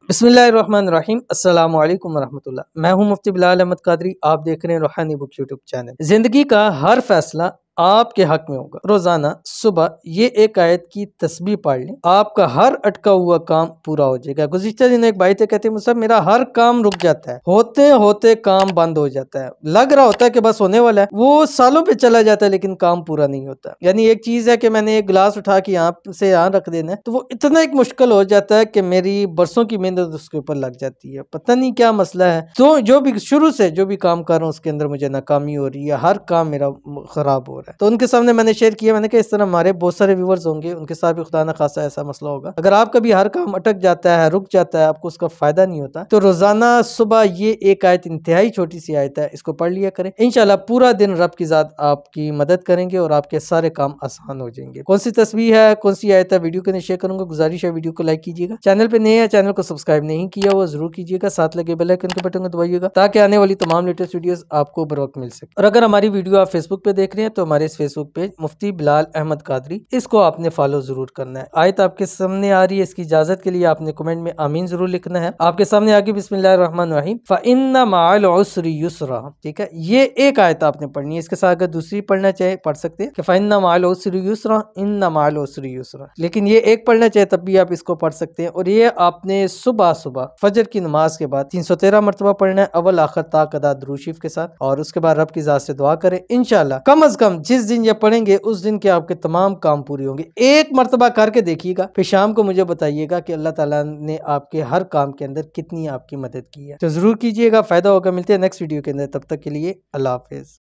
बिस्मिल्लाहिर्रहमानिर्रहीम अस्सलामु अलैकुम वरहमतुल्लाह। मैं हूं मुफ्ती बिलाल अहमद कादरी। आप देख रहे हैं रूहानी बुक यूट्यूब चैनल। जिंदगी का हर फैसला आपके हक में होगा। रोजाना सुबह ये एक आयत की तस्बीह पढ़ लें, आपका हर अटका हुआ काम पूरा हो जाएगा। गुज़िश्ता दिन एक भाई थे, कहते मुझसे मेरा हर काम रुक जाता है, होते होते काम बंद हो जाता है, लग रहा होता है कि बस होने वाला है, वो सालों पे चला जाता है लेकिन काम पूरा नहीं होता। यानी एक चीज है कि मैंने एक गिलास उठा के यहाँ से यहाँ रख देना है, तो वो इतना एक मुश्किल हो जाता है कि मेरी बरसों की मेहनत उसके ऊपर लग जाती है। पता नहीं क्या मसला है। तो जो भी शुरू से जो भी काम कर रहा हूँ उसके अंदर मुझे नाकामी हो रही है, हर काम मेरा खराब हो रहा है। तो उनके सामने मैंने शेयर किया, मैंने कहा इस तरह हमारे बहुत सारे व्यूवर्स होंगे, उनके साथ भी खुदा ना खासा ऐसा मसला होगा। अगर आपका भी हर काम अटक जाता है, रुक जाता है, आपको उसका फायदा नहीं होता, तो रोजाना सुबह ये एक आयत, इंतहाई छोटी सी आयत है, इसको पढ़ लिया करें। इंशाल्लाह पूरा दिन रब की जात आपकी मदद करेंगे और आपके सारे काम आसान हो जाएंगे। कौन सी तस्वीर है, कौन सी आयत है, वीडियो के नीचे शेयर करूंगा। गुजारिश है वीडियो को लाइक कीजिएगा, चैनल पे नए हैं चैनल को सब्सक्राइब नहीं किया वो जरूर कीजिएगा, साथ लगे बेल आइकन के बटन को दबाइएगा ताकि आने वाली तमाम लेटेस्ट वीडियोस आपको बर वक्त मिल सके। और अगर हमारी वीडियो आप फेसबुक पे देख रहे हैं तो हमारे इस फेसबुक पेज मुफ्ती बिलाल अहमद कादरी, इसको आपने फॉलो जरूर करना है। आयत आपके सामने आ रही है, इसकी इजाजत के लिए आपने कमेंट में आमीन जरूर लिखना है। आपके सामने आगे बिस्मिल्लाहिर्रहमानिर्रहीम फ़इन्ना मअल उस्रि युस्रा। ठीक है, ये एक आयत आपने पढ़नी है। इसके साथ अगर दूसरी पढ़ना चाहे पढ़ सकते हैं कि फ़इन्ना मअल उस्रि युस्रा, इन्ना मअल उस्रि युस्रा, लेकिन ये एक पढ़ना चाहे तब भी आप इसको पढ़ सकते हैं। और ये आपने सुबह सुबह फजर की नमाज के बाद 313 मरतबा पढ़ना है, अव्वल आखिर ताक अदा दुरूद शरीफ के साथ। और उसके बाद रब की जात से दुआ करें, इंशाल्लाह कम अज कम जिस दिन ये पढ़ेंगे उस दिन के आपके तमाम काम पूरे होंगे। एक मरतबा करके देखिएगा, फिर शाम को मुझे बताइएगा कि अल्लाह ताला ने आपके हर काम के अंदर कितनी आपकी मदद की है। तो जरूर कीजिएगा, फायदा होगा। मिलते हैं नेक्स्ट वीडियो के अंदर, तब तक के लिए अल्लाह हाफिज।